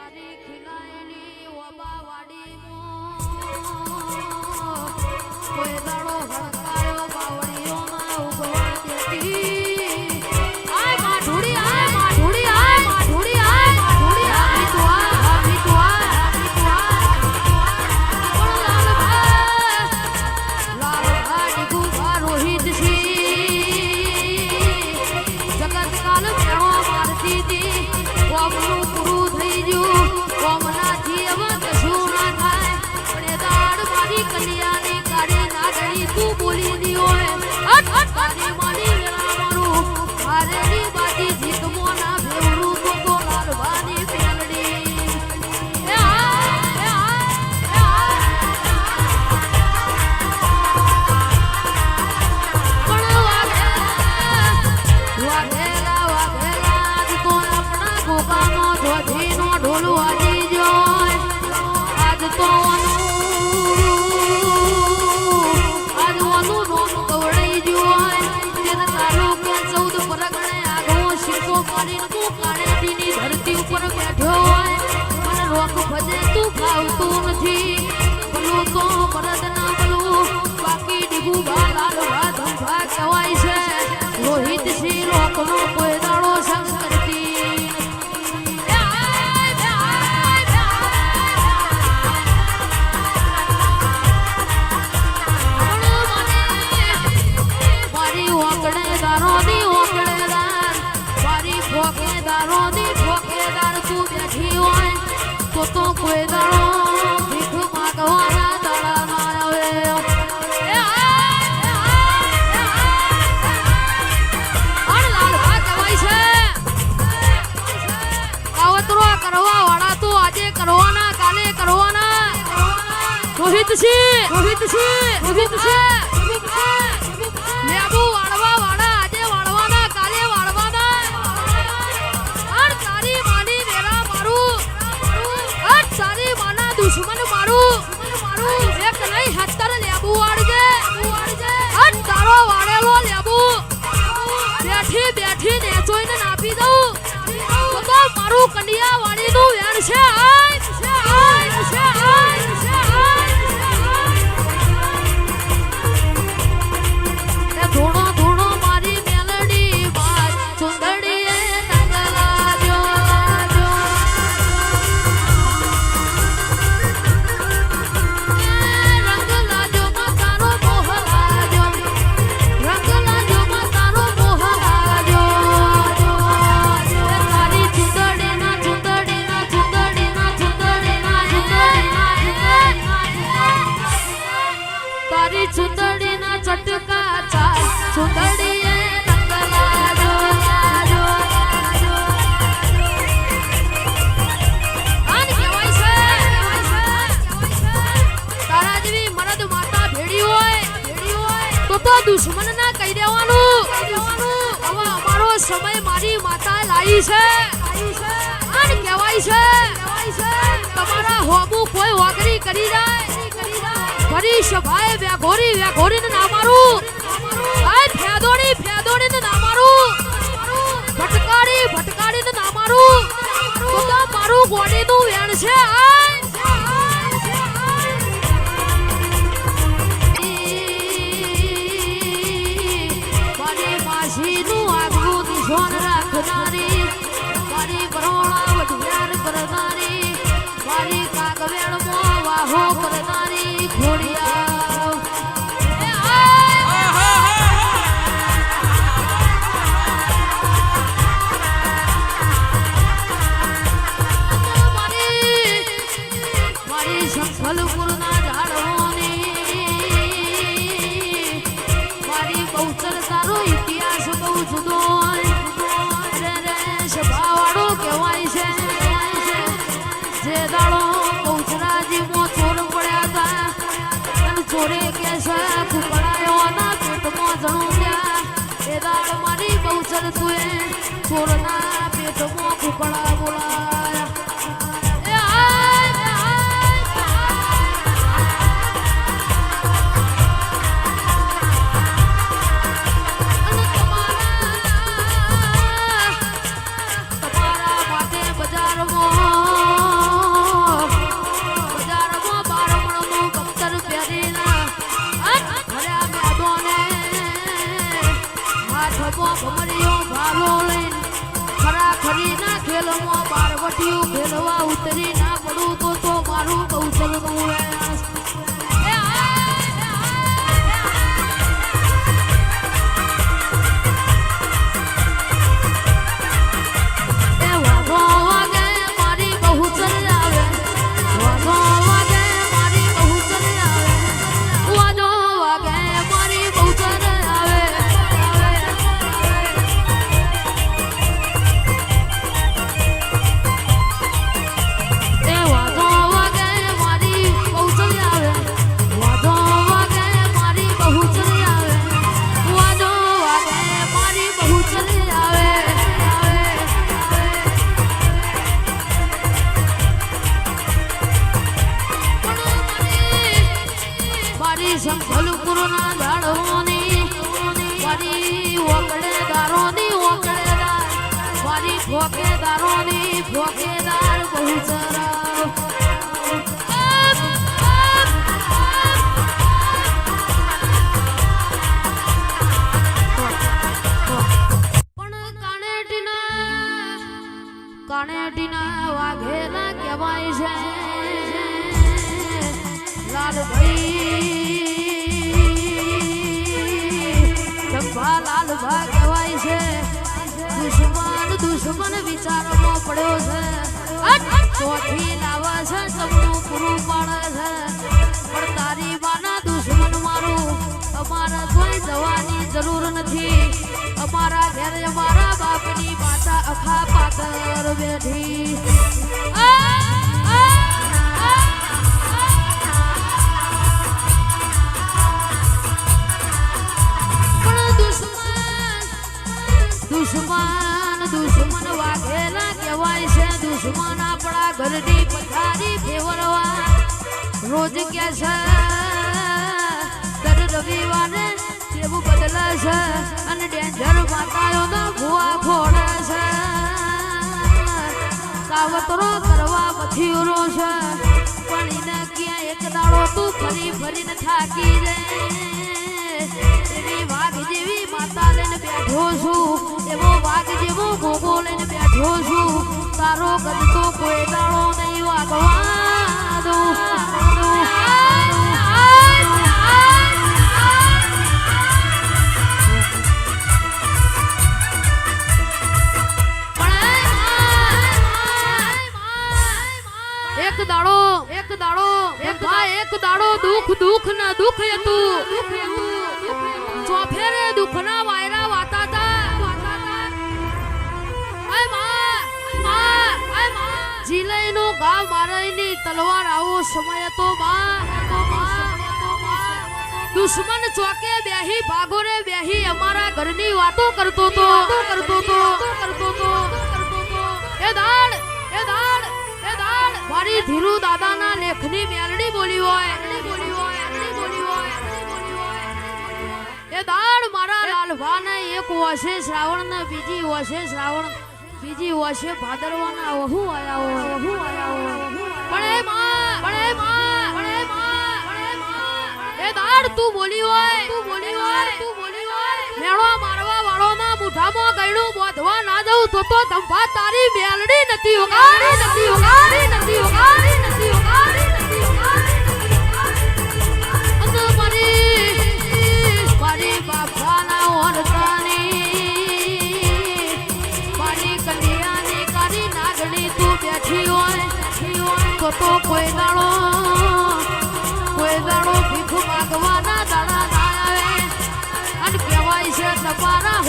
તારી ખીલાયેલી ઓબાવાડીમાં કોઈ દાડો હડકાયો બાવળીઓમાં ઉગવા દેતી આય માઢુડી આય માઢુડી આય માઢુડી આય માઢુડી આય તું લાલભા ડીગુ ભા રોહિત જગત કાલ મેળો મારતી હતી કોમનું પૂરું થઈ ગયું કોમના જીવ કશું ના થાય પણ એ દાડ મારી કલ્યાણી કાઢી ના ગઈ તું બોલી દી હોય તારી મારી વેળા મારું હારેની બાજી જીતમો ના ભેવરું તો લાલભાની પેલડી ધરતી ઉપર બેઠો હોય મને રોક ભજે તું ખાવતું નથી બોલું તો મરદ ના બોલું બાકી ડીગુ ભા લાલભા ધંભા કહેવાય છે રોહિત સિંહ લોકનો કોઈ દાડો સંગ કરતી મારી ઓકડે દારોની ઓકડેદાર મારી ફોકેદારો ની ફોકેદાર તું બેઠી હોય તો કોઈ દાડો ભીખ માગવાના દાડા ના આવે લાલભા કહેવાય છે કાવતરો કરવા વાળા તો આજે કરવાના કાલે કરવાના રોહિત સિંહ લેબુ વાળવા વાળા આજે વાળવાના કાલે વાળવાના તારી માની વેરા મારું તારી માના દુશ્મન મારું એક નહીં 70 લેબુ વાળજે તારો વાળેલો લેબુ બેઠી નેચોઈને નાપી દઉં તો મારું કન્યા વાળીનું વેણ છે ધૂણો મારી મેલડી વાત સુંદડીએ રંગ લાજો માં તારો મોહ લાજો તારી ચુંદડીના તારી ચુંદડીના ચટકા ચાલ ચુંદડીએ રંગ લાજો આન કહેવાય છે તારા જેવી મરદ માતા ભેડી હોય તો દુશ્મન ના કહી દેવાનું હવે અમારો સમય મારી માતા લાવી છે આન કહેવાય છે તમારા હોબુ કોઈ વાગરી કરી જાય ફરી સભાએ વ્યાઘોરી ને ના મારું આય ફેદોડી ને ના મારું ભટકાડી ને ના મારું તો મારું ગોડી નું વેણ છે મારી માસી નું આગવું નિશાન રાખનારી મારી બરોણા વઢિયાર કરનારી મારી કાગવેણમાં વાહો કરનારી ઘોડિયા મારી સંભલપુરના ઝાડવાની મારી બહુચર તારો ઇતિહાસ બહુ જુદો સભાવાળો કહેવાય છે જે દાડો બહુચરાજીમાં ચોર પડ્યા હતા અને ચોરે કે છે કુકડાયોના પેટમાં જણું એ દાડ મારી બહુચર તુએ ચોરના પેટમાં કુકડા બોલાયા તમારા માટે બજારમાં હાથમાં ભમરીઓ ભાલો લઈને ખરા ખરીના ખેલમાં બારવટીયું ખેલવા ઉતરી ના પડું તો મારું કૌશલનું વ્યાસ સંભલપુરના ઝાડોની મારી ઓકળેદારોની ઓકળેદાર મારી ફોકેદારોની ફોકેદાર બહુ સરાવ પણ કાણેટીના વાઘેલા કહેવાય છે લાલભાઈ લાલભા કહેવાય છે દુશ્મન વિચારોમાં પડ્યો છે ચોથી લાવે છે સબનું પૂરું પાડે છે પણ તારી બાના દુશ્મન મારું અમારા કોઈ જવાની જરૂર નથી અમારા ઘેર અમારા બાપની માતા અખા પાકર બેઠી દુશ્મન વાઘેલા કહેવાય છે દુશ્મન આપણા ઘરની પથારી ફેરવવા રોજ કે છે દર રવિવારે કેવું બદલે છે અને ડેન્જર માતાઓના ભૂવા ફોડે છે કાવતરો કરવા મથીરો છે પણ એને ક્યાં એક દાડો તું ફરી ફરીને થાકી જાય વાઘ જેવી માતા લઈને બેઠો છું એવો વાઘ જેવો ગોગો લઈને બેઠો છું તારો ગદતો કોઈ દાડો નહીં વાગવા દઉં એક દાડો દુઃખ ના દુઃખ હતું ચોફેરે દુઃખના વાયરા વાતા હતા જીલઈનું ગાવ મારઈની તલવાર આવો સમય હતો દુશ્મન ચોકે બેહી ભાગોરે બેહી અમારા ઘરની વાતો કરતો તો એ દાડ મારી ધીરુ દાદાના લેખની મેલડી બોલી હોય એ દાડ મારા લાલભાને એક વર્ષે શ્રાવણ ને બીજી વર્ષે શ્રાવણ બીજી વર્ષે ભાદરવાના વહુ આયા પણ એ દાડ તું બોલી હોય મેળો મારવા વાળો ના મુઠામાં ગયણું બોધવા ના જવું તો ધંભા તારી મેલડી નથી ઉગાડી મારી બાપાના ઓરતાની મારી કન્યાની કારી નાગણી તું બેઠી હોય તો કોઈ દાડો ભીખ માગવાના દાડા ના આવે અને કહેવાય છે તમારા